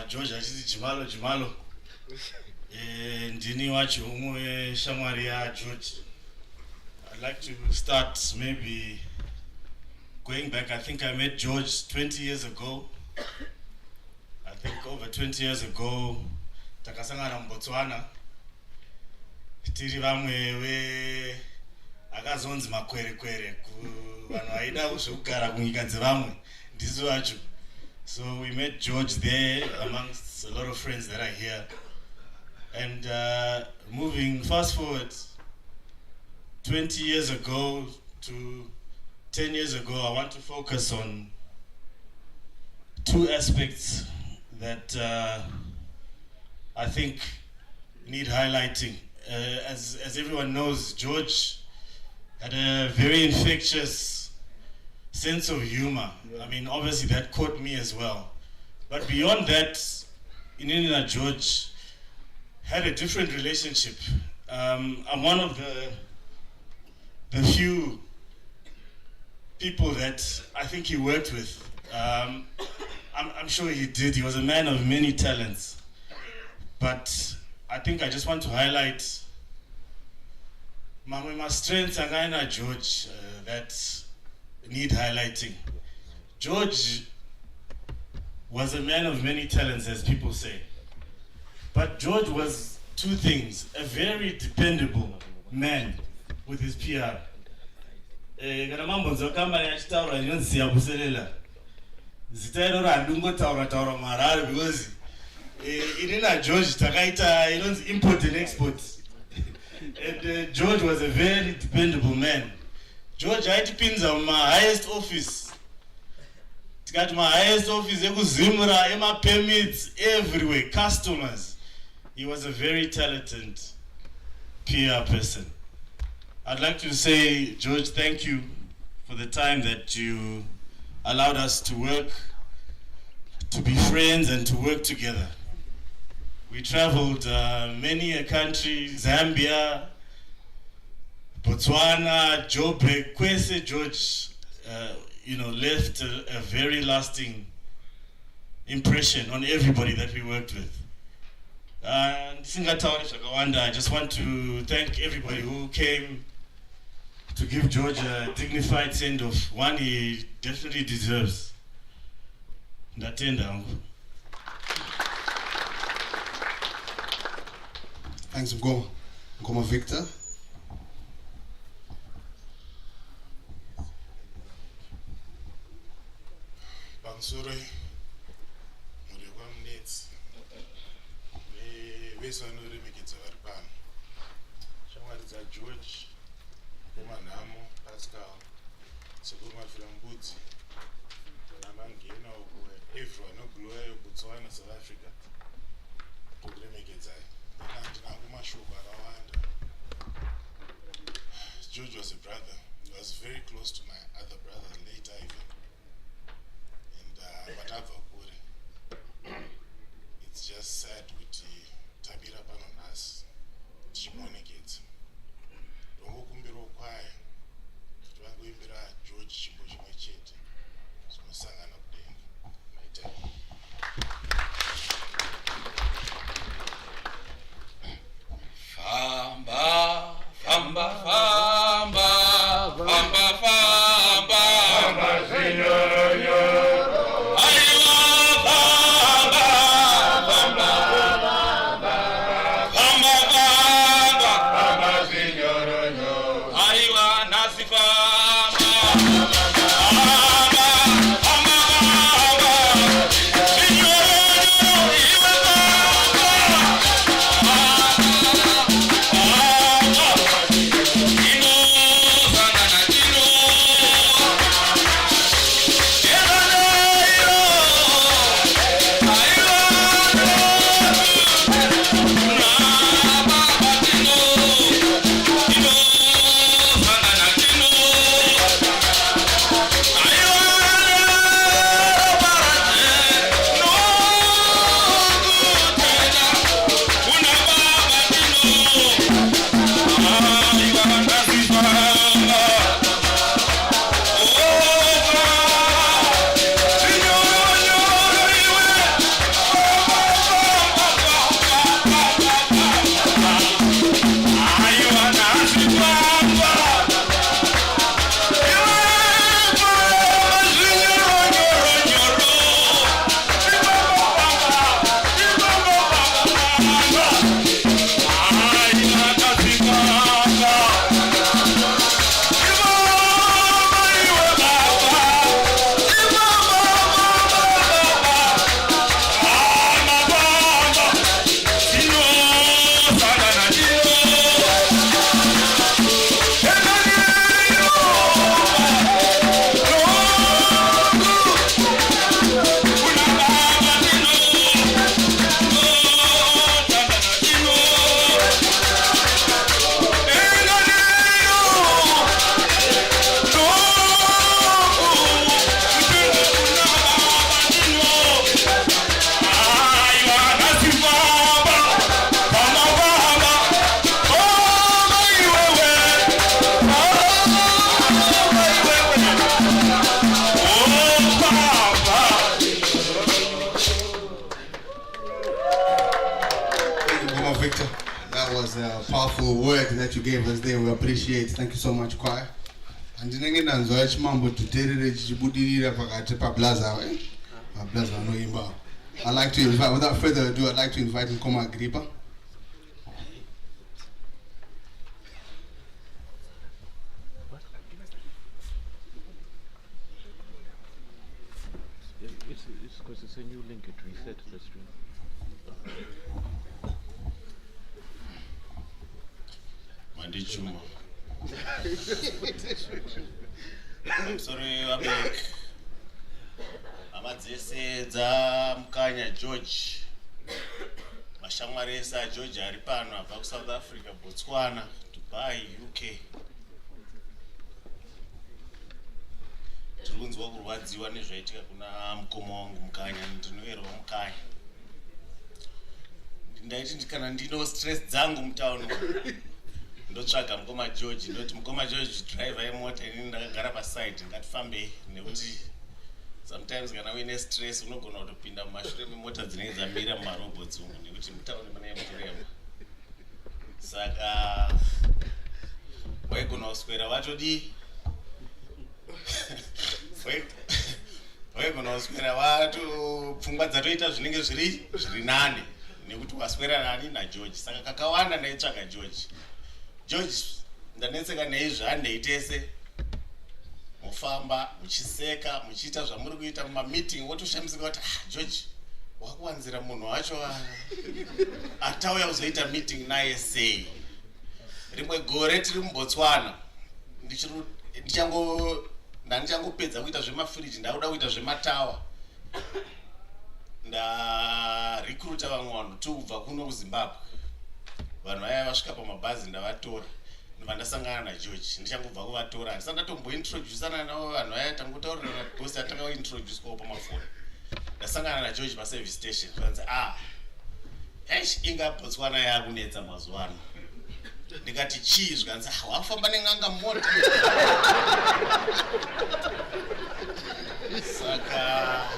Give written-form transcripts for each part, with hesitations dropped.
George achiti Jimalo ndini wacho umwe shamwari George. I'd like to start maybe going back. I think I met George 20 years ago. I think over 20 years ago takasangana muBotswana tiri vamwe akazonzi makwerekwere vanhu vaida kuzvekugara kunyika dzevamwe ndisi vacho. So we met George there amongst a lot of friends that are here. And moving fast forward 20 years ago to 10 years ago, I want to focus on two aspects that I think need highlighting. As everyone knows, George had a very infectious sense of humor. Yeah. I mean, obviously that caught me as well. But beyond that, Inina George had a different relationship. I'm one of the few people that I think he worked with. I'm sure he did. He was a man of many talents. But I think I just want to highlight my strengths and George that need highlighting. George was a man of many talents, as people say. But George was two things: a very dependable man with his PR. Because George takaita import and export. And George was a very dependable man. George aitipinza my highest office. Tikati my highest office ekuzimura ema permits everywhere, customers. He was a very talented PR person. I'd like to say, George, thank you for the time that you allowed us to work, to be friends and to work together. We traveled many a country, Zambia, Botswana, Joburg, Kwese. George, left a very lasting impression on everybody that we worked with. And I just want to thank everybody who came to give George a dignified send-off, one he definitely deserves. Thanks, Ngoma Victor. Bansuri, Muriwa Munetsi, Vesanuri Mikitsa Varpan, Shamwariza George, Namo, Pascal, Sukuma Filambudzi, Namangena, everyone, Blue, Botswana, South Africa, George was a brother. He was very close to my other brother later even. And whatever, it's just sad with the Tabira Panonas, Chimonegate. Don't kumbiro kwaya. Tuangoimbira George Chimboji Machete. So Sangana Kudenga. My turn. Famba, famba, famba, famba, famba, famba, señor. Famba, word that you gave us there. We appreciate. Thank you so much, choir. And ndinenge chimambo tuterere chichibudirira pakati pablaza Pablaza no imba. I'd like to invite, without further ado, I'd like to invite Nkoma Agrippa. It's because it's a new link, it reset the stream. Mandichuma. I'm sorry, Abek. Amadzese dza mukanya George. Mashamwaresa George ari pano abva South Africa, Botswana, Dubai, UK. Tirunzwa kurwadziwa nezvaitika kuna mukoma wangu mukanya, ndinoerwa mukanya. Ndaiti kana ndino stress dzangu mutauni ndotsvaga mukoma George, ndoti mukoma George driver yemota inini ndakagara paside ngatifambe nekuti sometimes kana uine stress unogona kutopinda mumashure memota dzinenge dzamira mumarobhots umu nekuti mutauni mune mutorema. Saka waigona kuswera watodi waigona kuswera watopfungwa dzatoita zvinenge zviri nane nekuti waswera nani naGeorge. Saka kakawanda ndaitsvaga George ndanetseka neizvandeitese mufamba muchiseka muchiita zvamuri kuita mumameeting wotoshamisika kuti George wakuwanzira munhu wacho atauya kuzoita meeting naye sei. Rimwe gore tiri muBotswana ndichangopedza kuita zvemafiriji ndakuda kuita zvematawa ndarecruita vamwe vanhu kubva kuno kuZimbabwe. Vanhu vaya vasvika pamabhazi ndavatora ndandasangana naGeorge ndichangobva kuvatora handisati ndatombointroducana navo vanhu vaya tangotaurira bosi atakaintroducewawo pamafoni. Ndasangana naGeorge paservice station vanzi inga Botswana yakunetsa mazuva ano. Ndikati chii zvikanzi wakufamba neng'anga mota. Saka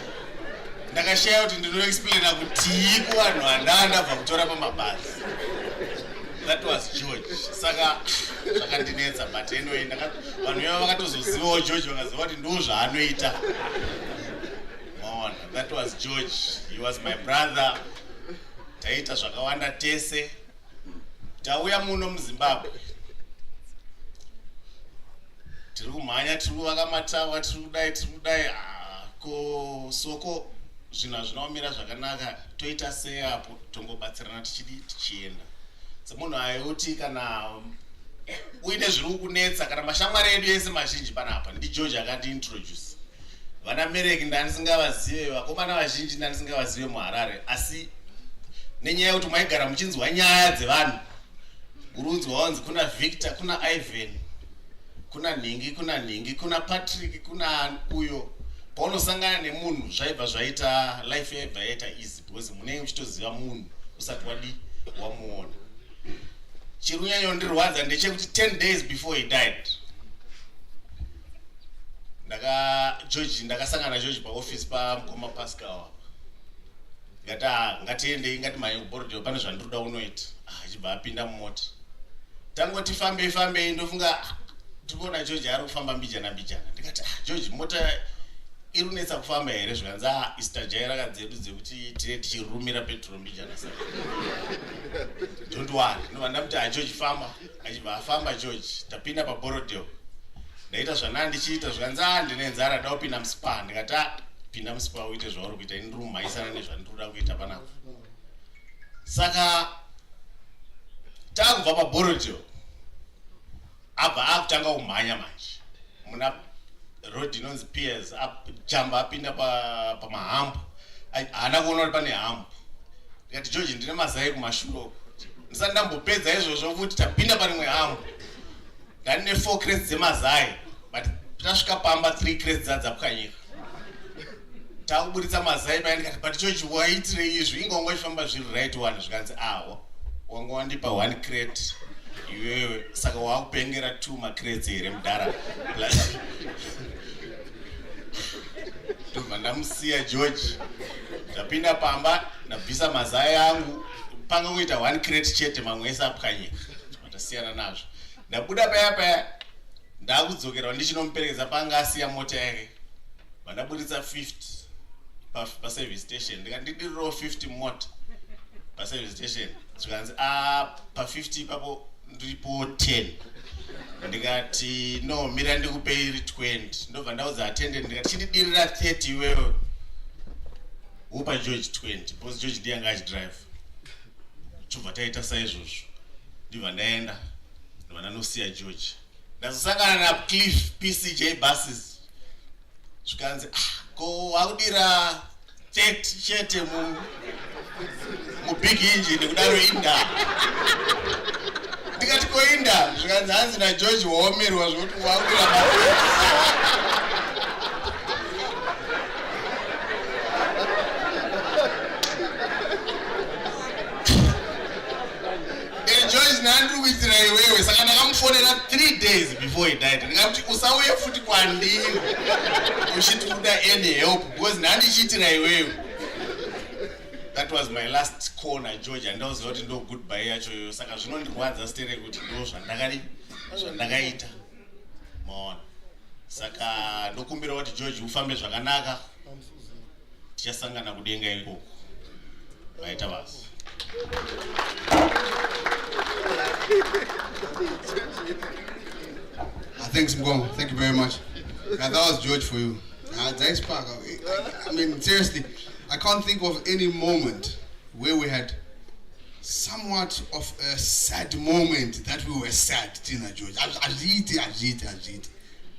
ndakashaya kuti ndinoexplaina kuti kuvanhu handandabva kutora pamabhazi. That was George. Saka zvakandinetsa but anyway vanhu vaya vakatozozivawo George vakaziva kuti ndo zvaanoita. That was George. He was my brother. Taita zvakawanda tese. Tauya muno muZimbabwe. Tiri kumhanya tiri kuvaka matawa tiri kudai soko zvinhu zvinaomira zvakanaka toita sei apo tongobatsirana tichienda. Semunhu ayoti kana uine zviri kukunetsa kana mashamwari edu ese mazhinji panapa ndiGeorge akandiintroduce. Vana Mereki ndandisingavazive, vakomana vazhinji ndandisingavazive muHarare, asi nenyaya yekuti maigara muchinzwa nyaya dzevanhu urunzwa wanzi kuna Victor, kuna Ivan, kuna Nhingi, kuna Patrick, kuna uyo. Paunosangana nemunhu zvaibva zvaita life yaibva yaita easy because munenge muchitoziva munhu usati wamuona. Chiri kunyanya kundirwadza ndechekuti 10 days before he died ndakasangana naGeorge paoffice pamukoma Pascal. Ngatiendei ngatimhanye kuborodheo pane zvandiroda unoita. Achibva apinda mumota. Tangoti fambei ndofunga tikuona George ari kufamba mbijana. Ndikati George mota iri kunetsa kufamba here zvikanzi isitajayira kadzedu dzekuti tine tichirumira petrol mbijana. Saka don't worry. Ndobva ndamuti George famba. Achibva afamba George tapinda paborodheo. Ndaita zvanandichiita zvikanzi ndine nzara da kupinda muspa. Ndikati pinda muspa uite zvauri kuita ini ndiri kumhanyisana nezvandiroda kuita panapa. Saka takubva paborodheo abva akutanga kumhanya manje muna road inonzi Piers jamba apinda pamahambu haana kuona kuti pane hambu. Ndikati George ndine mazai kumashure ndisati ndambopedza izvozvo kuti tapinda pane imwe hambu ndandine 4 crates dzemazai but tasvika pamba 3 crates dzadzapwanyika. Takuburitsa mazai paya ndikati but George waitirei izvi inga wanga uchifamba zviri right one zvikanzi wanga wandipa 1 crate iwewe saka wakupengera 2 macrates here mudhara. Ndobva ndamusiya George ndapinda pamba ndabvisa mazai angu panga kuita 1 crate chete mamwe ese apwanyika. kusiyana nazvo. Ndabuda paya ndakudzokera ndichinomuperekedza panga asiya mota yake. Vandabuditsa 50 pa service station. Ndikandidiriwo 50 mota pa service station. Zvikanzi pa 50 papo ndiripo 10. Ndikati no, mira ndikupe 20. Ndobva ndaudza attendant ndikati chindidirira 30 iwewe. Upa George 20 because George ndiye anga achidrive. Chobva taita saizvozvo. Ndibva ndaenda ndobva ndanosiya George. Ndazosangana na Cliff PCJ buses. Zvikanzi ko wakudira chete mu big engine kudaro inda. Ndikati ko inda. Zvikanzi hanzi na George waomerwa zvoti wakudira Nandri kuitira iwewe saka ndakamufonera 3 days before he died. Ndikati usauye futi kwandiri uchiti kuda any help because ndandichiitira iwewe. That was my last call na George and ndauziva kuti ndo goodbye yacho iyoyo. Saka zvinondirwadza stere kuti ndo zvandakaita maona. Saka ndokumbira kuti George ufambe zvakanaka. Tichasangana kudenga ikoko. Vaita basi. Thanks, Mgongo. Thank you very much. That was George for you. Thanks, Park. I mean, seriously, I can't think of any moment where we had somewhat of a sad moment that we were sad, Tina George. Ajit.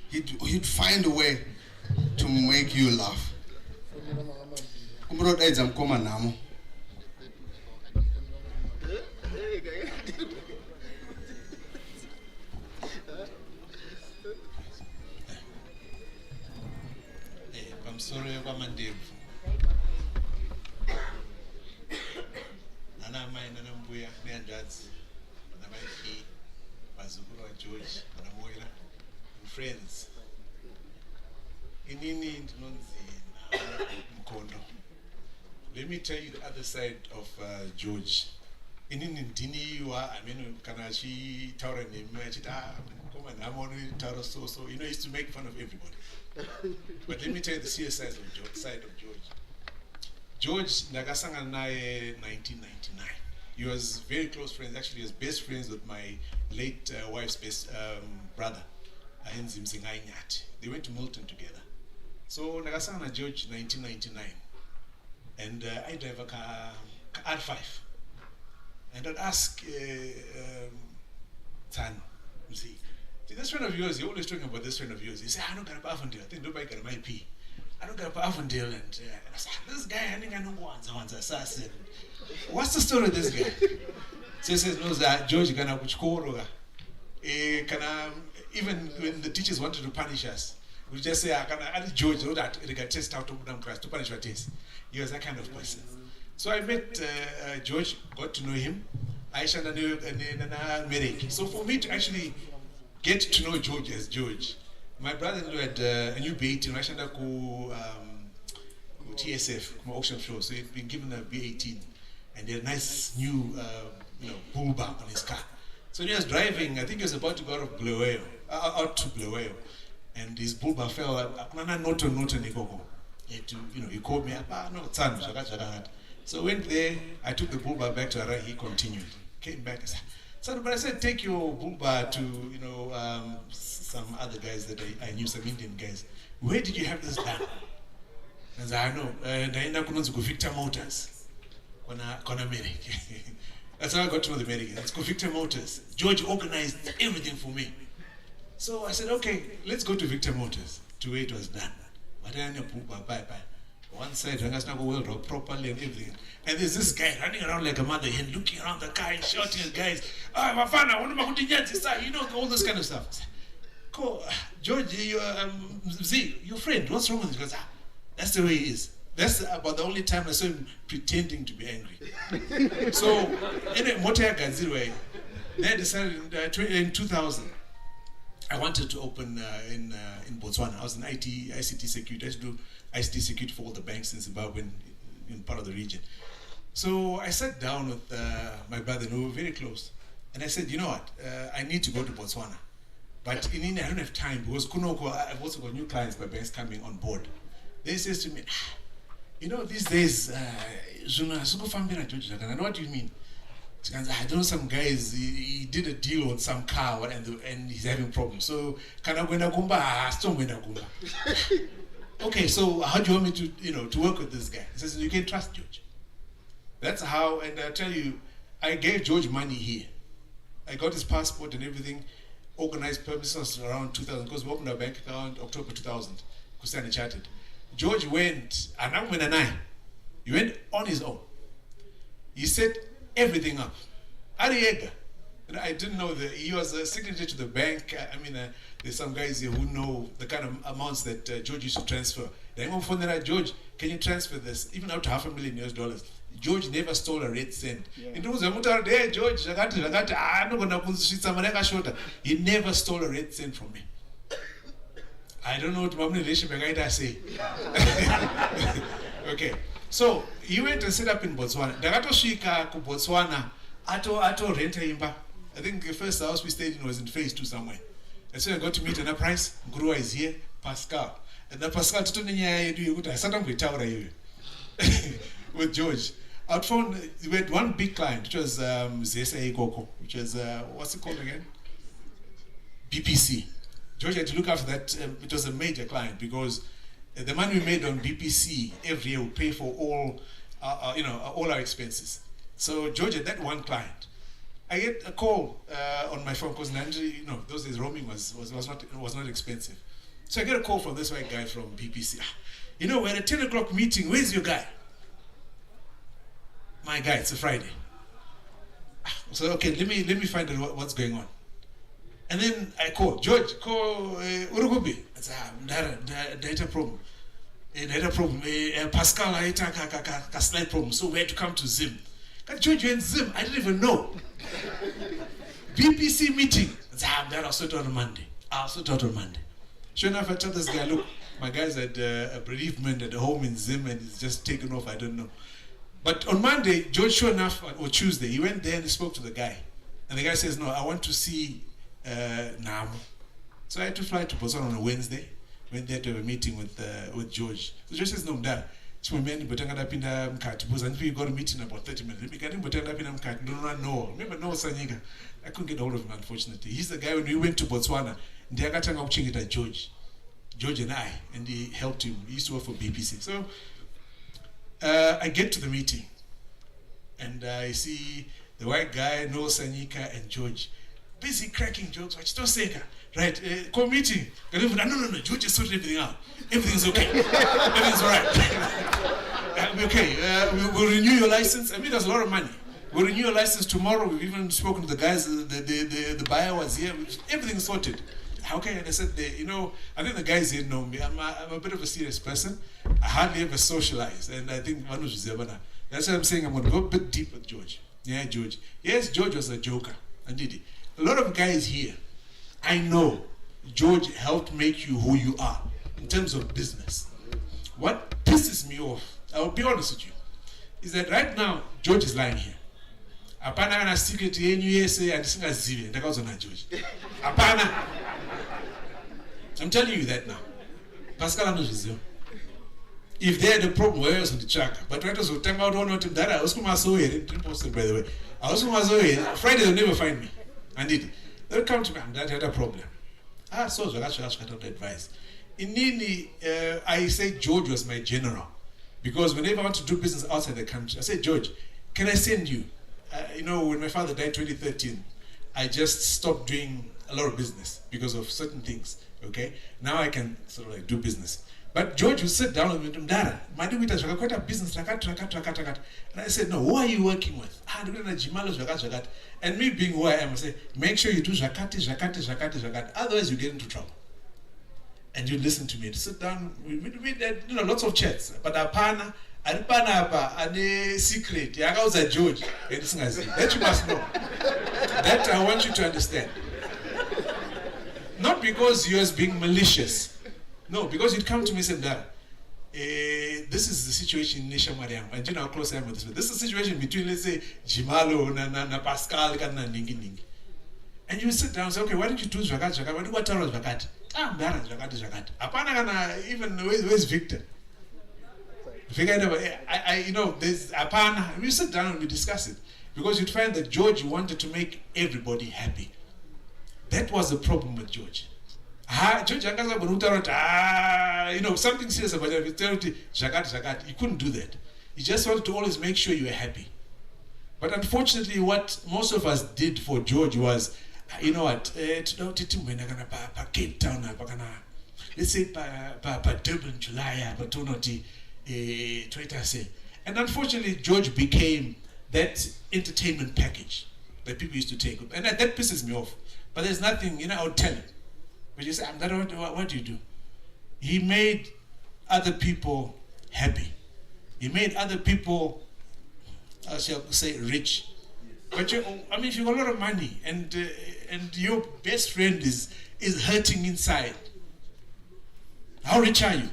He'd find a way to make you laugh. Sorry, Mandebvu. Nana mai nana mbuya nehanzvadzi vana vaiki vazukuru vaGeorge vana Moira friends. Inini ndinonzi Mkondo. Let me tell you the other side of George. Inini ndiniwa, I mean, kana achitaura nemi achiti koma nhamo unotaura so. You know, he used to make fun of everybody. But let me tell you the serious side of George. George ndakasangana naye 1999. He was very close friends. Actually, he was best friends with my late wife's best brother, Henzi Mzingai Nyati. They went to Milton together. So ndakasangana na George 1999, and I drive a car R5, and I'd ask Tan, see, this friend of yours, you're always talking about this friend of yours. He said, I don't got a Avondale. I think nobody got my P. I don't got a Avondale. And I said, this guy, I think I know one's assassin. What's the story of this guy? So he says, no, that George kana kuchikoro. Even when the teachers wanted to punish us, we just say, I can George, that they got test out of class to punish our test. He was that kind of person. So I met George, got to know him. I knew Mereki. So for me to actually get to know George as George, my brother-in-law had a new B18, I shanda ku TSF, auction show. So he'd been given a B18, and he had a nice new, bull bar on his car. So he was driving. I think he was about to go out to Bulawayo, and his bull bar fell. He called me up. No, son, so went there. I took the bull bar back to Arai. He continued. Came back and said, son, but I said take your bull bar to some other guys that I knew, some Indian guys. Where did you have this done? I said, I know. Naenda kunonzi ku Victor Motors. Kona America. That's how I got to know the Americans. It's Victor Motors. George organized everything for me. So I said, okay, let's go to Victor Motors, to where it was done. But I didn't bye. One side, I go well properly and everything. And there's this guy running around like a mother hen, looking around the car and shouting at guys, Mafana, all this kind of stuff. Cool. George, your friend, what's wrong with him? He goes, that's the way he is. That's about the only time I saw him pretending to be angry. So, anyway, Motea Gazirwe, then I decided in 2000, I wanted to open in Botswana. I was in ICT security. I used to do ICT security for all the banks in Zimbabwe, in part of the region. So I sat down with my brother, and we were very close. And I said, you know what, I need to go to Botswana. But in India, I don't have time because Kunoko, I've also got new clients, my banks coming on board. They says to me, you know, these days, and I know what do you mean? I know some guys, he did a deal on some car and he's having problems. So, okay, so how do you want me to, to work with this guy? He says, you can trust George. That's how, and I tell you, I gave George money here. I got his passport and everything, organized purposes around 2000, because we opened our bank account October 2000, Kusani chatted. George went, he went on his own. He set everything up. Ariega. I didn't know that he was a secretary to the bank. There's some guys here who know the kind of amounts that George used to transfer. They won't phone that, George, can you transfer this? Even up to $500,000 US. George never stole a red cent. It was a George, I'm not going to put he never stole a red cent from me. I don't know what my relationship I say. Okay. So he went and set up in Botswana. Dagato Shika ku Botswana, ato renta imba. I think the first house we stayed in was in phase 2 somewhere. And so I got to meet Enterprise. Gurua is here, Pascal. And the Pascal I sat down with Taura with George. I found we had one big client, which was Zesa Koko, which was what's it called again? BPC. George had to look after that. It was a major client because the money we made on BPC every year would pay for all our expenses. So George had that one client. I get a call on my phone because those days roaming was not expensive. So I get a call from this white guy from BPC. We're at a 10 o'clock meeting. Where's your guy? My guy, it's a Friday. So okay, let me find out what's going on. And then I call George, call Urugubi. I say, data problem. Data problem. Pascal, I had a slight problem, so we had to come to Zim. George, you're in Zim. I didn't even know. BPC meeting. I'll sort out on Monday. Sure enough, I tell this guy, look, my guy's at a bereavement at home in Zim and he's just taken off. I don't know. But on Monday, George, sure enough, or Tuesday, he went there and he spoke to the guy. And the guy says, no, I want to see Nam. So I had to fly to Botswana on a Wednesday. Went there to have a meeting with George. So George says, no, Mda. So we met, but I got a meeting in about 30 minutes. No. Remember, no, Sanyiga. I couldn't get hold of him, unfortunately. He's the guy when we went to Botswana. George and I, and he helped him. He used to work for BPC. So I get to the meeting, and I see the white guy, Noel Sanyika, and George busy cracking jokes. Right, call meeting. No, George just sorted everything out. Everything's okay. Everything's all right. Okay, we'll renew your license. There's a lot of money. We'll renew your license tomorrow. We've even spoken to the guys. The buyer was here. Everything's sorted. Okay, and I said, I think the guys here know me. I'm a bit of a serious person. I hardly ever socialize, and I think one was Zebana. That's why I'm saying I'm going to go a bit deep with George. Yeah, George. Yes, George was a joker. Indeed. A lot of guys here, I know George helped make you who you are in terms of business. What pisses me off, I will be honest with you, is that right now, George is lying here. Apana ana secret in USA and singazive. Ndakazona George. Apana. I'm telling you that now. Pascal anozviziva. If they had a problem, where else on the track? But right as we time out one to that, I was going to say it. Posted by the way. I was going to say it. Friday they'll never find me. Indeed, they'll come to me. That had a problem. So that's what I advise. In Nini, I say George was my general because whenever I want to do business outside the country, I say, George, can I send you? When my father died in 2013, I just stopped doing a lot of business because of certain things. Okay, now I can sort of like do business. But George would sit down with me, Dara, quite a business, and I said, no, who are you working with? And me being who I am, I say, make sure you do Zakati, otherwise you get into trouble. And you listen to me, sit down, we did lots of chats, but apana, and secret, George, that you must know. That I want you to understand. Not because you are being malicious. No, because you'd come to me and say, Dad, this is the situation in Neshamariam, and you know how close I am with this. This is the situation between, let's say, Jimalo, na Pascal, na Ningi. And you sit down and say, okay, why don't you do Zvakat? Why do you tell us Zvakat? Zvakat. Apana gana even where's Victor? You know, there's Apana. We sit down and we discuss it. Because you'd find that George wanted to make everybody happy. That was the problem with George. George, you know, something serious about Zakat. He couldn't do that. He just wanted to always make sure you were happy. But unfortunately, what most of us did for George was, you know what, Cape Town, let's say, Durban, July, and unfortunately, George became that entertainment package that people used to take. And that pisses me off. But there's nothing, you know, I would tell him. But you say, what do you do? He made other people happy. He made other people, I shall say, rich. But if you got a lot of money and your best friend is hurting inside, how rich are you?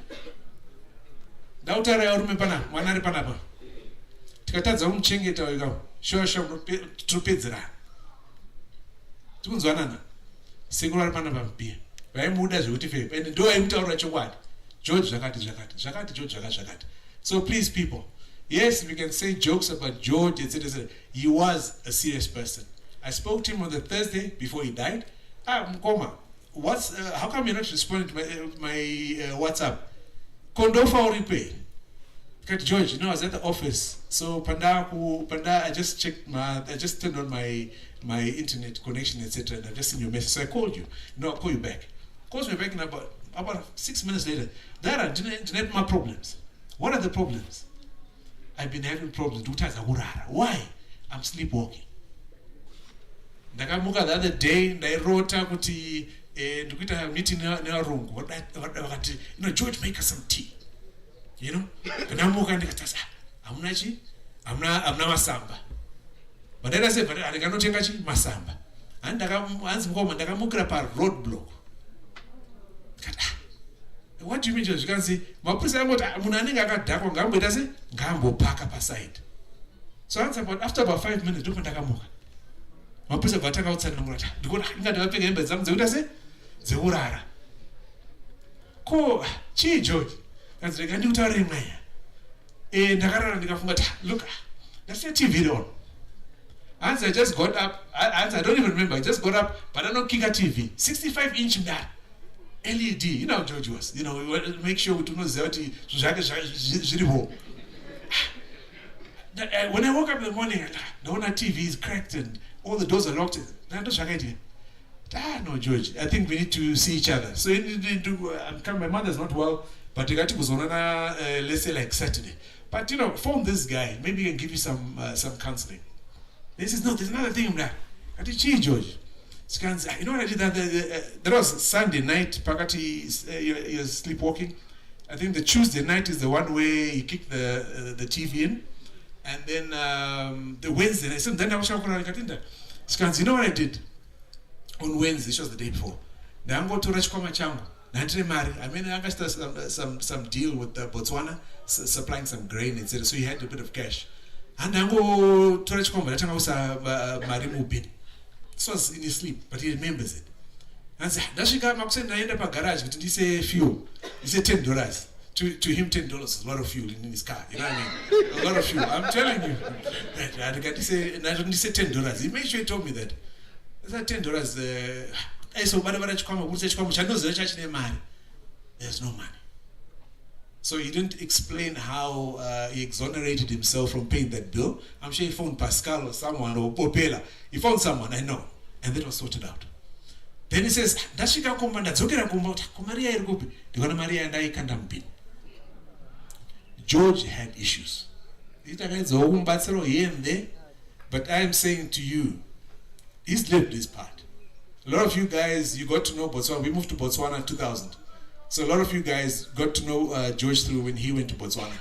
Tikatadza umuchengeta wega shosho tupedzera tikunzwanana sekuru ari pana pambia vaimuda zvekuti fepe ende ndo aimutaurira chokwadi George zvakati George zvakati. So please people, yes, we can say jokes about George, etc. He was a serious person. I spoke to him on the Thursday before he died. Mkoma, how come you're not responding to my WhatsApp? Kondofa uripe. George, you know, I was at the office, so Panda, I just checked I just turned on my internet connection, etc. And I just seen your message, so I called you. No, I'll call you back. Calls me back in about 6 minutes later. Dara, didn't my problems. What are the problems? I've been having problems. Why? I'm sleepwalking. Ndakamuka the other day, ndairota kuti ndikuita meeting nevarungu. You know, George, make us some tea. You know, kanamuka ndikatasa hamuna masamba. But then I said, but I cannot change masamba. And ndakamukira pa roadblock. What do you mean, George? You can see my president munanenga akadhakwa ngamboita se ngambopaka pa side. So after about 5 minutes ndipo ndakamuka. My president vatanga utsana ngurata. Ndikona ndakapfeka hembe dzangu dzekuita se dzeurara. Ko chi George? Look, let's say TV on. And I just got up. I don't even remember. I just got up, but I don't kick a TV. 65-inch that LED. You know how George was. You know, we want to make sure we do not zero. When I woke up in the morning, the owner TV is cracked and all the doors are locked. No, George. I think we need to see each other. So my mother's not well. But you got to go on, let's say like Saturday. But you know, phone this guy. Maybe he can give you some counseling. He says, no, there's another thing in that. I did, gee, George. You know what I did? That was Sunday night. Pakati, you're sleepwalking. I think the Tuesday night is the one where you kick the TV in. And then the Wednesday night. So then I was shouting, you know what I did? On Wednesday, this was the day before. Now I'm going to Rachkoma Chango. I mean, I got some deal with Botswana, supplying some grain, etc. So he had a bit of cash. And I go to Rachkoma, I was Marimu bin. This was in his sleep, but he remembers it. And said, does she come up and I end up a garage, but he say fuel. He said $10. To him, $10 is a lot of fuel in his car. You know what I mean? A lot of fuel. I'm telling you. I he said $10. He made sure he told me that. I said $10. So there's no money. So he didn't explain how he exonerated himself from paying that bill. I'm sure he found Pascal or someone or Popela. He found someone, I know. And that was sorted out. Then he says, George had issues. But I'm saying to you, he's lived his part. A lot of you guys, you got to know Botswana. We moved to Botswana in 2000. So a lot of you guys got to know George through when he went to Botswana.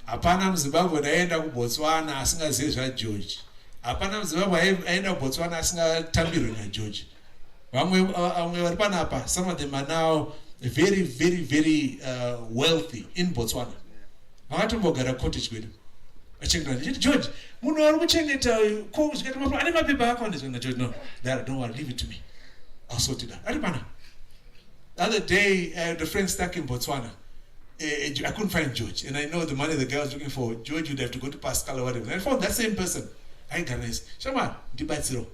Apana Zimbabwe naenda ku Botswana asingaziva George. Apana Zimbabwe aenda ku Botswana asingatambirwe na George. Some of them are now very, very, very wealthy in Botswana. Vakatombogara cottage kwedu. George, munhu ari kuchengeta ane mapepa ako ndizvona. George, no, Dara, don't worry, leave it to me. I'll sort it out. Aripana. The other day, I had a friend stuck in Botswana. I couldn't find George, and I know the money the guy was looking for. George would have to go to Pascal or whatever. And I found that same person. I got this. Shama, Dibatsiro.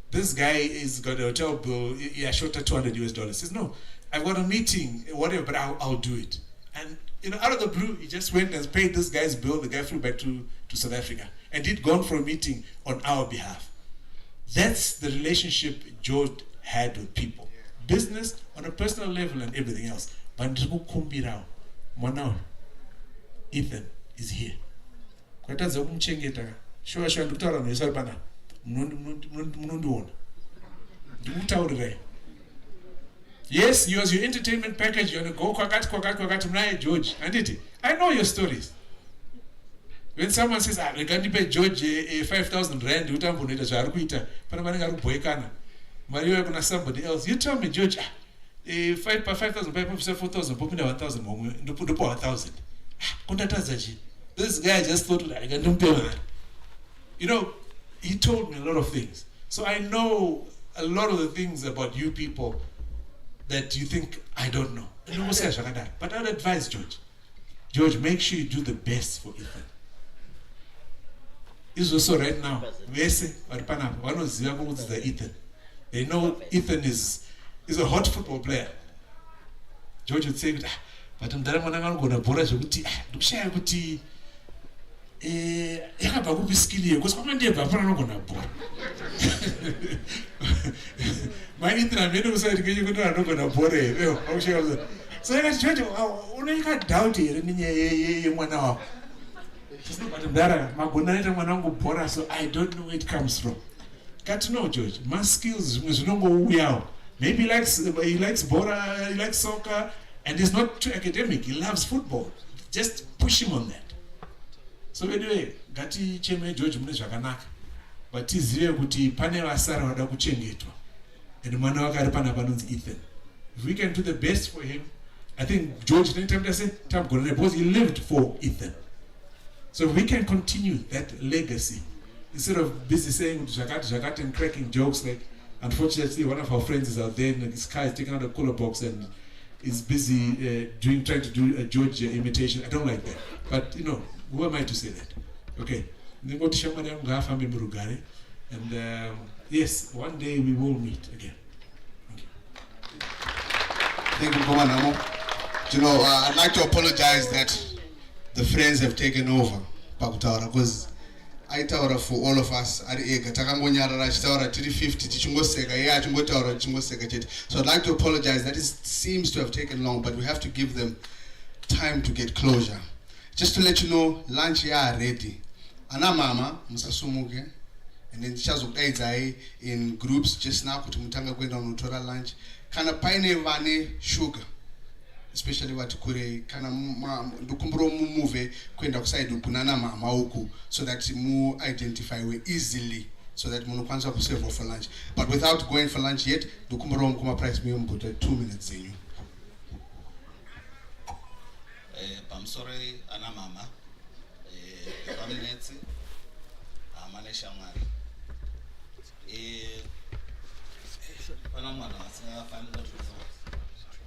This guy is got a hotel bill. Yeah, short of $200 US. He says, no, I've got a meeting, whatever, but I'll do it. And out of the blue, he just went and paid this guy's bill. The guy flew back to South Africa and he'd gone for a meeting on our behalf. That's the relationship George had with people. Business on a personal level and everything else. But Ethan is here. Sure, yes, you as your entertainment package, you're going to go George. I know your stories. When someone says, I can't pay George 5,000 rand, you tell me somebody else. You tell me, George, 5,000, 4,000, 1,000. This guy just thought, I can't pay that. He told me a lot of things. So I know a lot of the things about you people that you think I don't know. But I'd advise George, make sure you do the best for Ethan. He's also right now. Ethan. They know Ethan is a hot football player. George would say, but I'm going to yakabva kupiskiliyo because kwamandebva apana anogona bhora maindira mene kusati kechikuti anogona bhora here so yakati George unoika doubt here nenyaya yemwana wako but ndara magona anoita mwana wangu bhora so I don't know where it comes from. Kati no George, my skills zvimwe zvinongouyawo. Maybe he likes bhora, he likes soccer, and he's not too academic. He loves football. Just push him on that. So anyway, gati cheme George mune zvakanaka. But tizive kuti pane vasara vada kuchengetwa. And mwana wake ari pana panonzi Ethan. If we can do the best for him, I think George didn't have to say because he lived for Ethan. So if we can continue that legacy, instead of busy saying Jagat and cracking jokes, like unfortunately one of our friends is out there and this guy is taking out a cooler box and is busy trying to do a George imitation. I don't like that. But who am I to say that? Okay. And yes, one day we will meet again. Thank you. Thank you, Komanamo. I'd like to apologize that the friends have taken over Pakutaura because I taura for all of us at Ega. Takangonyara Taura 350 Tichungoseka, Chungotaura, Chungoseka. So I'd like to apologize that it seems to have taken long, but we have to give them time to get closure. Just to let you know, lunch is ready. Ana mama, musasumuke, and then chazokudaidzai in groups just now kuti mutanga kuenda unotora lunch. Kana paine vane sugar, especially vatikure, kana ndokumbura mumove kuenda kusaidi kunana mama uku, so that mu identify we easily, so that munokwanisa kusave for lunch. But without going for lunch yet, ndokumbura mukuma price miyombuta 2 minutes zenyu. Pamsore ana mama Munetsi amane shamwari pana mwana asingafanira kuzo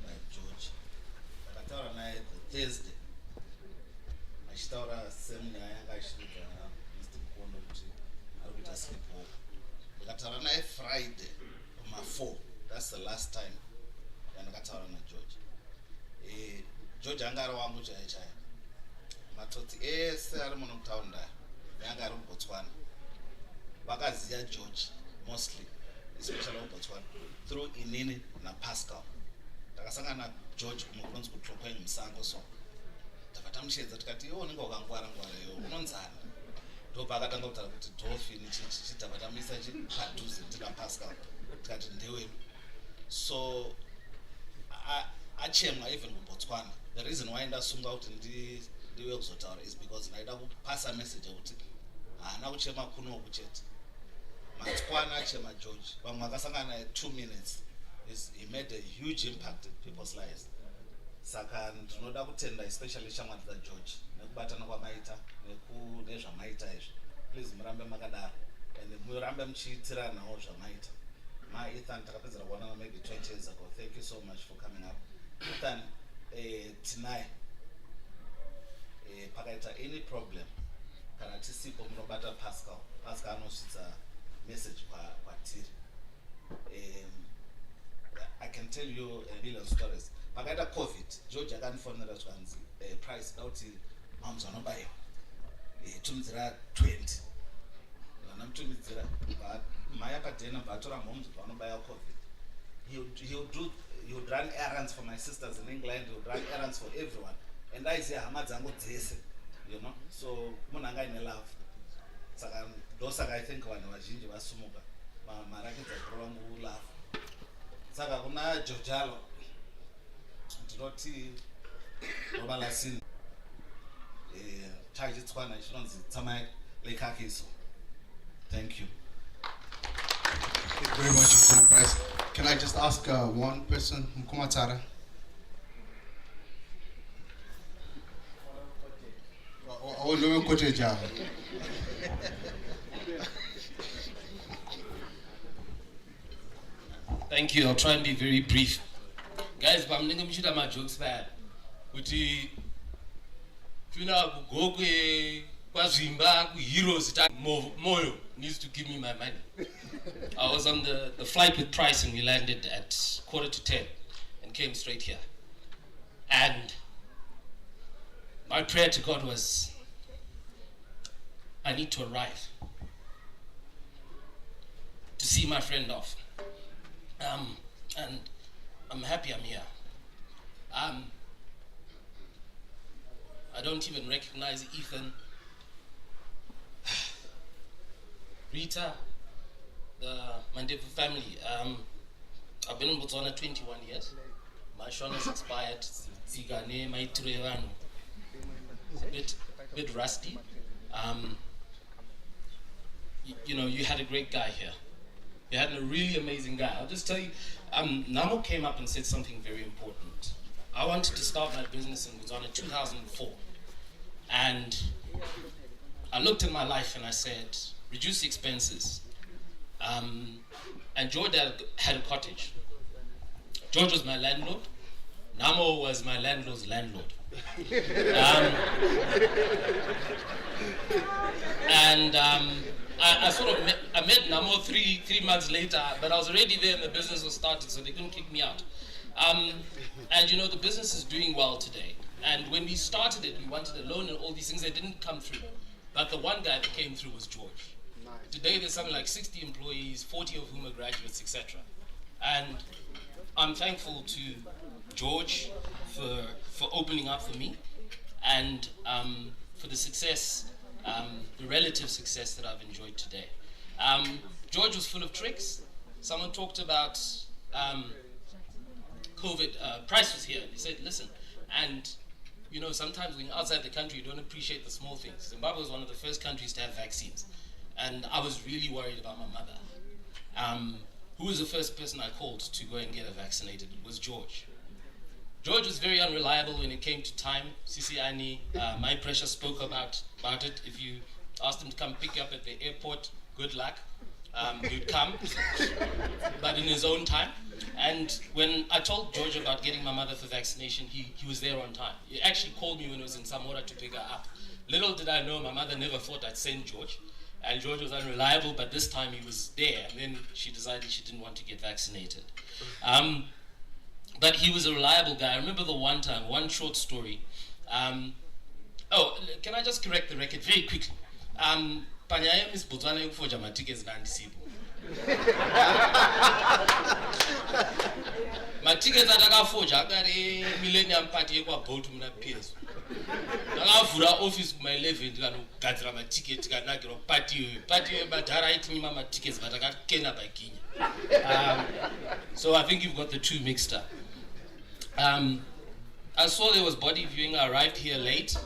like George akataura naye Thursday achitaura seminar yanga achita Mr. Kondo kuti ari kuita sleep akataura naye Friday ma 4. That's the last time yandakataura na George. George anga ari wangu chaichai matoti ese ari muno mutaunda yanga ari muBotswana vakaziya George mostly, especially muBotswana through Inini na Pascal. Takasangana na George kumukunzi kutlokwenye musango so takatamushedza tikati unenge wakangwara unonzana ndopa akatanga kutaura kuti dolphin chitabatamisa chipadhuze tina Pascal tikati ndewedu. So achemwa even muBotswana. The reason why ndasunga kuti ndiwe kuzotaura is because ndaida kupasa message kuti haana kuchema kuno kuchete. Matswana achema George. Vamwe vakasangana naye 2 minutes he made a huge impact in people's lives. Saka ndinoda kutenda especially shamwari dzageorge nekubatana kwamaita nezvamaita izvi. Please murambe makadaro and murambe muchiitiranawo zvamaita. Ethan takapedzera kuonana maybe 20 years ago. Thank you so much for coming up. Ethan, tonight pakaita any problem kana tisipo munobata Pascal anosvitsa message kwatiri. I can tell you a million stories. Pakaita COVID, George akanifonera zvanzi price dauti mamzo anobayiwa tumidzira 20 vanamutumidzira maya padhena bvatora momzo vanobayiwa COVID. He would run errands for my sisters in England. He would run errands for everyone. And I say hama dzangu dzese, you know. So munhu anga ine love. Saka ndosaka I think vanhu vazhinji vasumuka marakidza kurova love. Saka kuna Jojalo ndinoti roba lasini chaichitswana chinonzi tsamai lekakiso. Thank you. Thank you very much for the prize. Can I just ask one person, Mkumatara? Oh, no, cottage. Thank you. I'll try and be very brief. Guys, but I'm going to shoot my jokes bad. But heroes Moyo needs to give me my money. I was on the flight with Price and we landed at 9:45 and came straight here. And my prayer to God was, I need to arrive to see my friend off. And I'm happy I'm here. I don't even recognize Ethan, Rita, the Mandebvu family. I've been in Botswana 21 years. My Shona has expired. Zigane, my Turevano. It's a bit rusty. You know, you had a great guy here. You had a really amazing guy. I'll just tell you, Namo came up and said something very important. I wanted to start my business in Botswana in 2004. And I looked at my life and I said, reduce expenses. And George had a cottage. George was my landlord. Namo was my landlord's landlord. I sort of met Namo three months later, but I was already there and the business was started, so they couldn't kick me out. And you know, the business is doing well today. And when we started it, we wanted a loan and all these things that didn't come through. But the one guy that came through was George. Today there's something like 60 employees, 40 of whom are graduates, etc. And I'm thankful to George for opening up for me and for the success, the relative success that I've enjoyed today. George was full of tricks. Someone talked about COVID. Price was here. He said, listen, and you know, sometimes when you're outside the country, you don't appreciate the small things. Zimbabwe was one of the first countries to have vaccines. And I was really worried about my mother. Who was the first person I called to go and get her vaccinated? It was George. George was very unreliable when it came to time. Sisi Ani, my pressure spoke about it. If you asked him to come pick you up at the airport, good luck. He'd come, but in his own time. And when I told George about getting my mother for vaccination, he was there on time. He actually called me when he was in Samora to pick her up. Little did I know, my mother never thought I'd send George. And George was unreliable, but this time he was there. And then she decided she didn't want to get vaccinated. But he was a reliable guy. I remember the one time, one short story. Can I just correct the record very quickly? Panyaya Miss Botswana yekufoja matickets nandisipo. Matickets atakafoja akari Millennium Party ekwaBolt muna PS. Ndakavhura office kuma 11 ndikanogadzira matickets kanakira party madhara aitimima matickets but akakena paginya. So I think you've got the two mixed up. I saw there was body viewing. I arrived here late.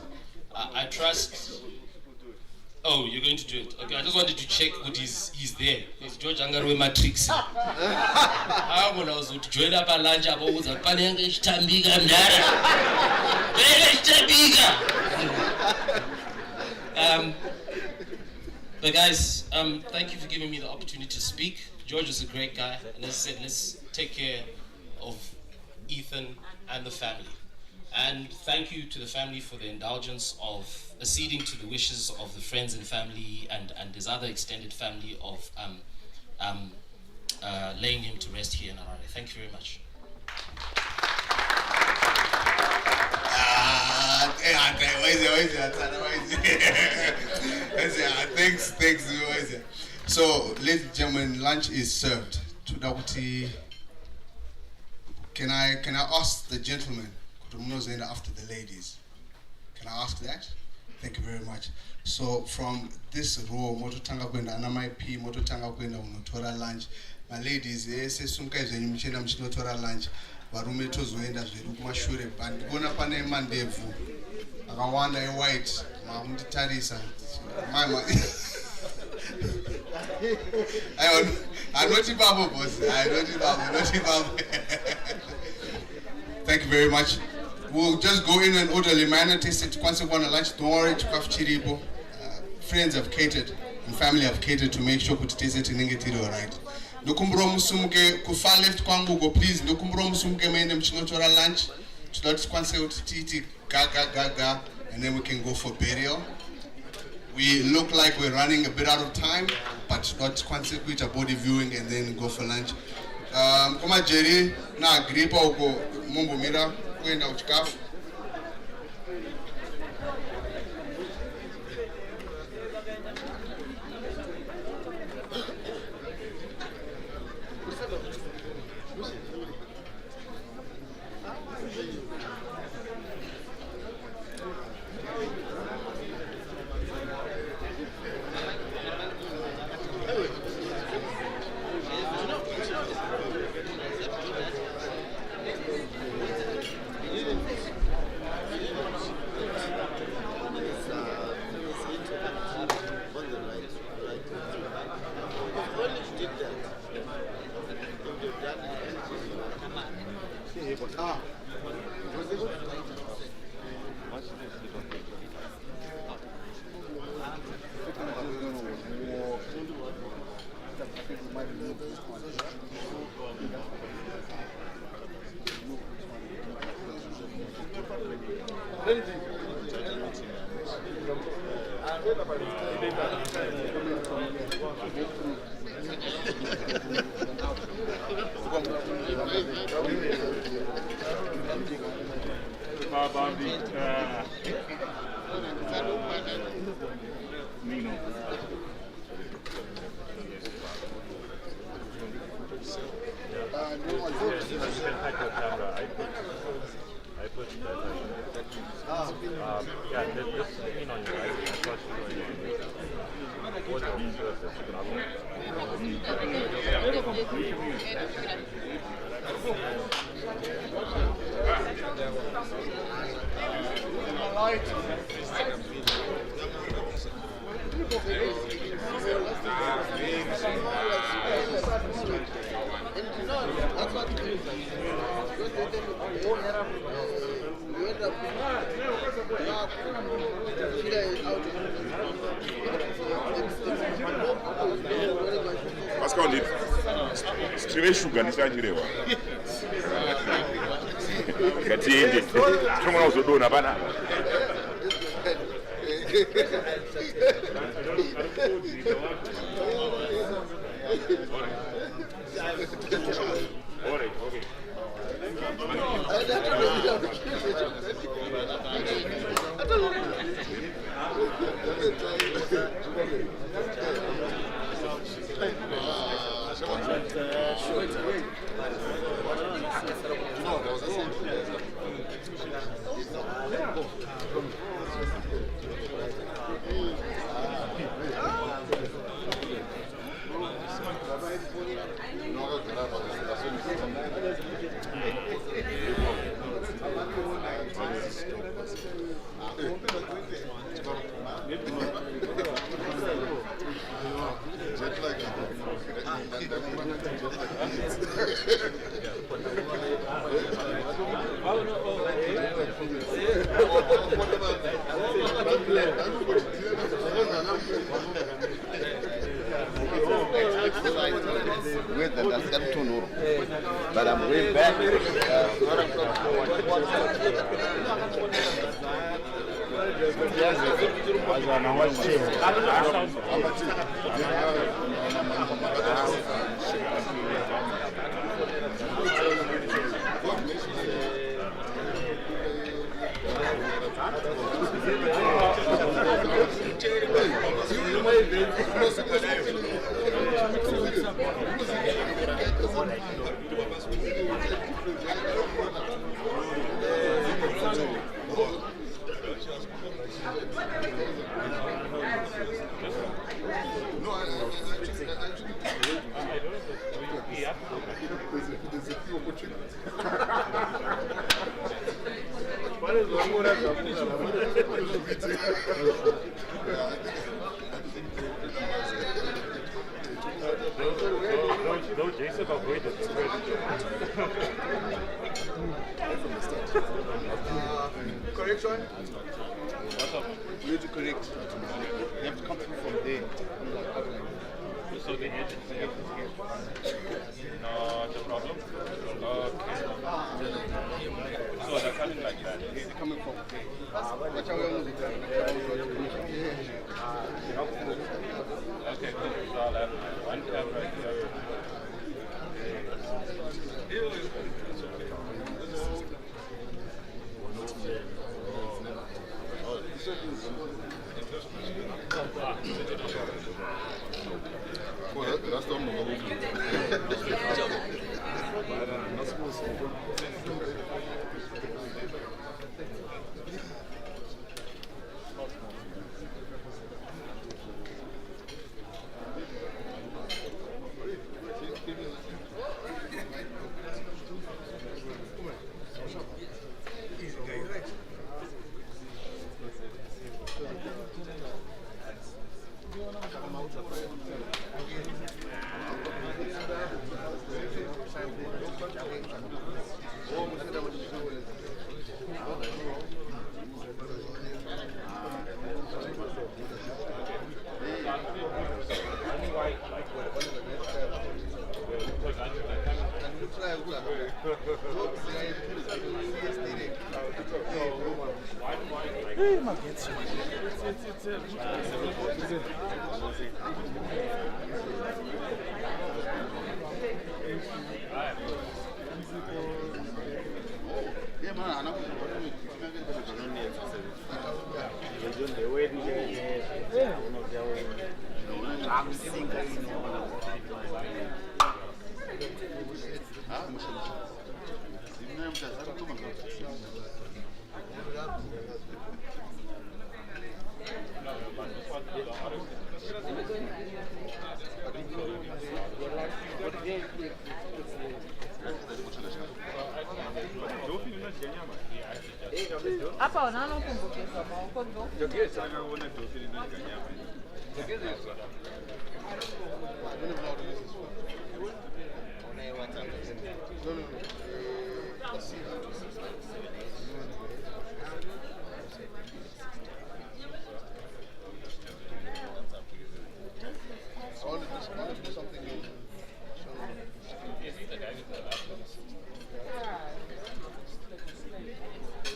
I trust Oh, you're going to do it. Okay, I just wanted to check what he's there. Because George Angarwe Matrix. I was to join up a lunch about who's a panenga Tambika Mdara. But guys, thank you for giving me the opportunity to speak. George is a great guy, and as I said, let's take care of Ethan and the family. And thank you to the family for the indulgence of acceding to the wishes of the friends and family and his other extended family of laying him to rest here in Harare. Thank you very much. Thanks. So, ladies and gentlemen, lunch is served. Can I ask the gentlemen after the ladies? Can I ask that? Thank you very much. So from this row, mototanga kwenda anamai P, mototanga kwenda unotora lunch. My ladies, sumka izvenyu muchienda muchinotora lunch. Varume tozoenda zvedu kumashure band. Bona pane Mandebvu. Akawanda white. Makunditarisa. Mama. I'm not Ibabo, boss. I'm not Ibabo. Thank you very much. We'll just go in an orderly manner, taste it once upon a lunch. Don't worry, friends have catered and family have catered to make sure to taste it in Ingetiro, right? Ndokumbura musumuke kufa left kwangu please. Ndokumbura musumuke maende mchinotora lunch. Tudati kwanse utiti gaga and then we can go for burial. We look like we're running a bit out of time, but not consequent a body viewing and then go for lunch. Koma Jerry na gripa uko Mumbo Mira kwenda uchikafu. Sugar nisanjirewa ngatiende chomona uzodona bana We're back. No, Jason avoided the correction? We need to correct. You have to come through from there. So they had to see not a problem. Okay. So they're coming like that. They're coming from there. Watch how long is it? Okay, good. So I'll have one camera here. That's the one. Hapa wananokumbuka maokondo.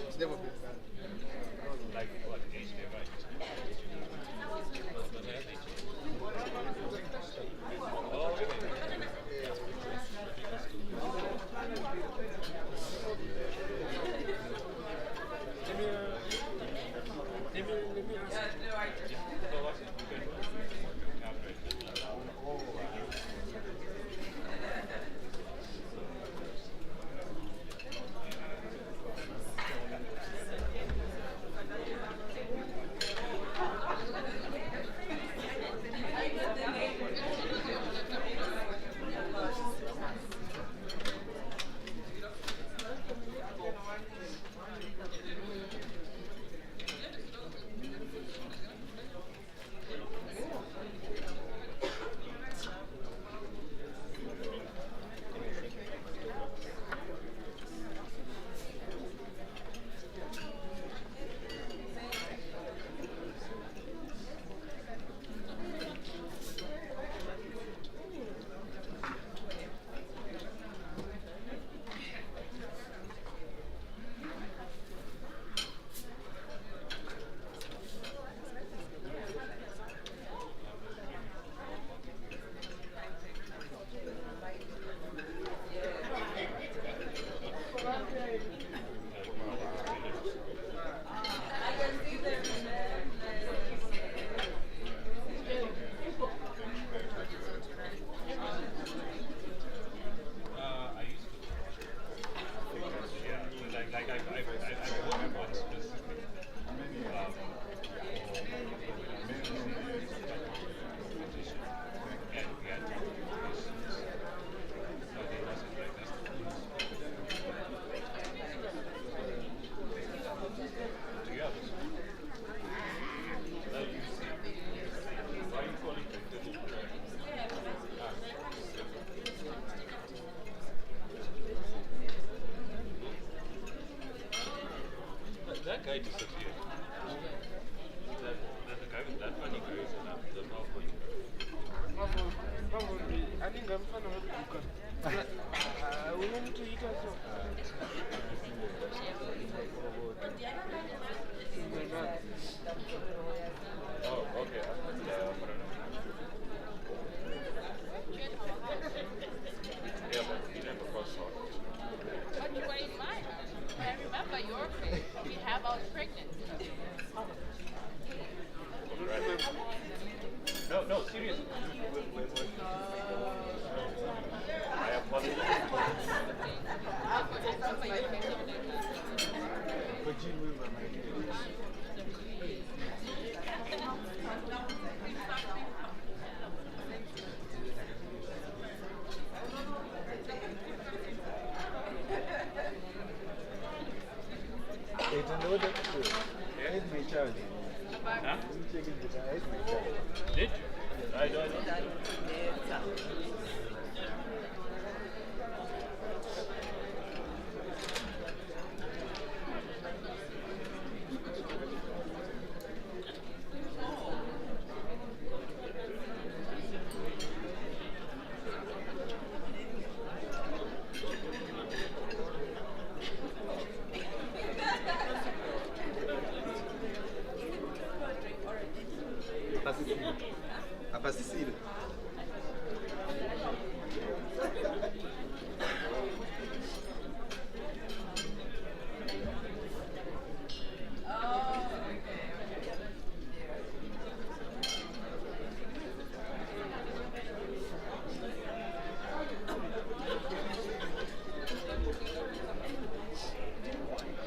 It's never been done. Like what? Right? That guy disappeared. That guy with that funny guy is the PowerPoint. Oh, okay. Yeah, but he never crossed out. But you were in mine. I remember your face. We have I was pregnant. No, seriously. I apologize. Huh? Did you? I don't know. Apasisile.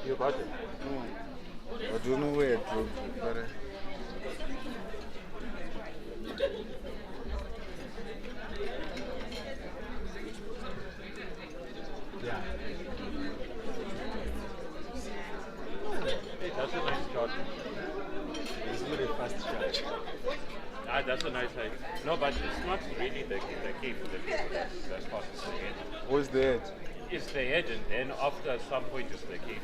You got it? I don't know where it drove, but Yeah. Hey, that's a nice shot. it's not a fast charge. Ah, that's a nice height. No, but it's not really the cave that's fast. What's the edge? It's the edge, and then after some point, it's the cave.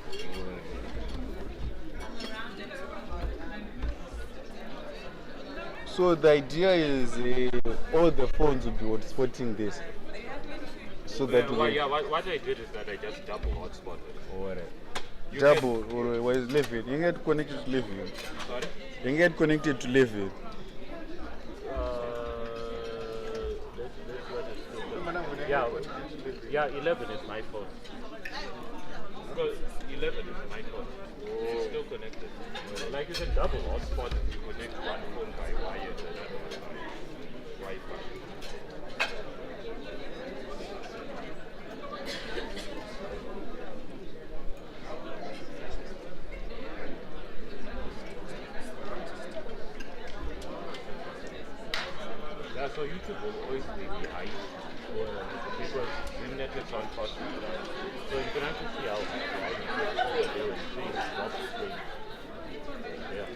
So the idea is all the phones will be hotspotting this. So that Well, yeah, what I did is that I just double hotspotted. You double or was level. You get connected to level. Sorry? You get connected to level. Yeah, 11 is my phone. Because 11 is my phone. It's still connected. Like you said, double hotspot, you connect one phone by wire and another one by Wi-Fi. Yeah, so YouTube will always be behind because the networks aren't possible. So you can actually see how behind it is over there and see it's not screen. Yeah.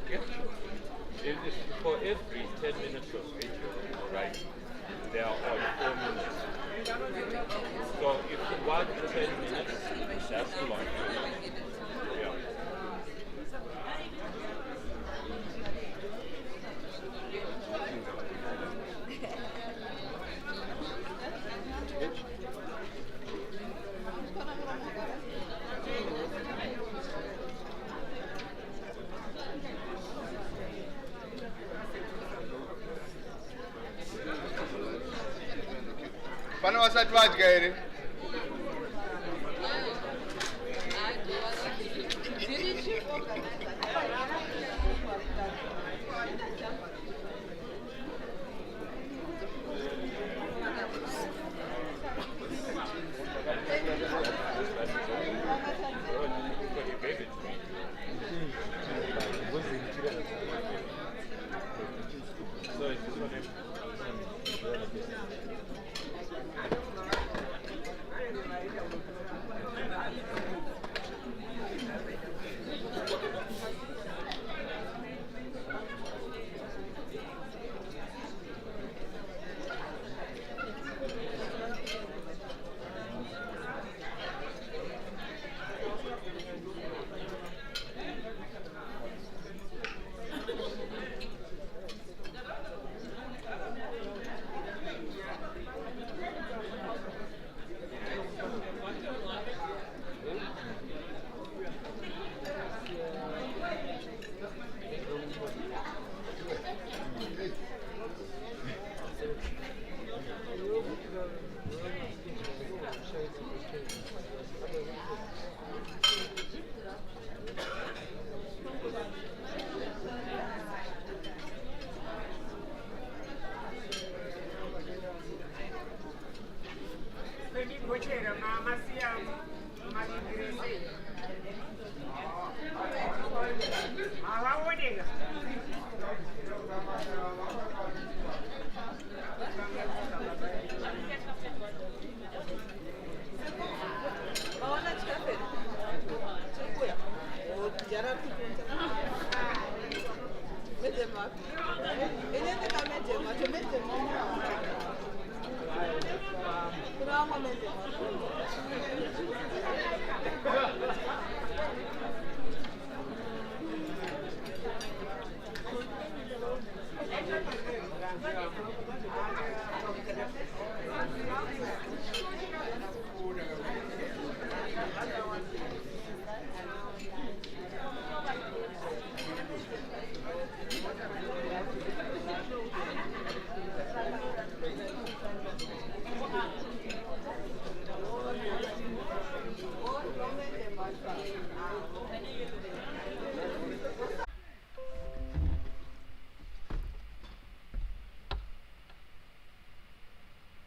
Yeah. It's for every 10 minutes of video, right, there are 4 minutes. So if you watch 10 minutes, that's too long. Yeah. Pana wasati wadya here.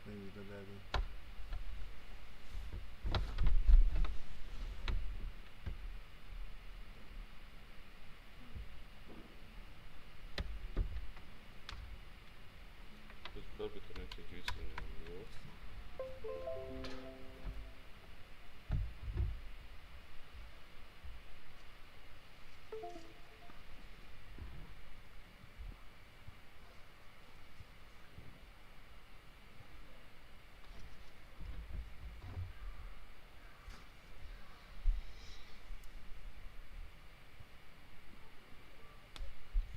Maybe the 11. It's probably connected using yours.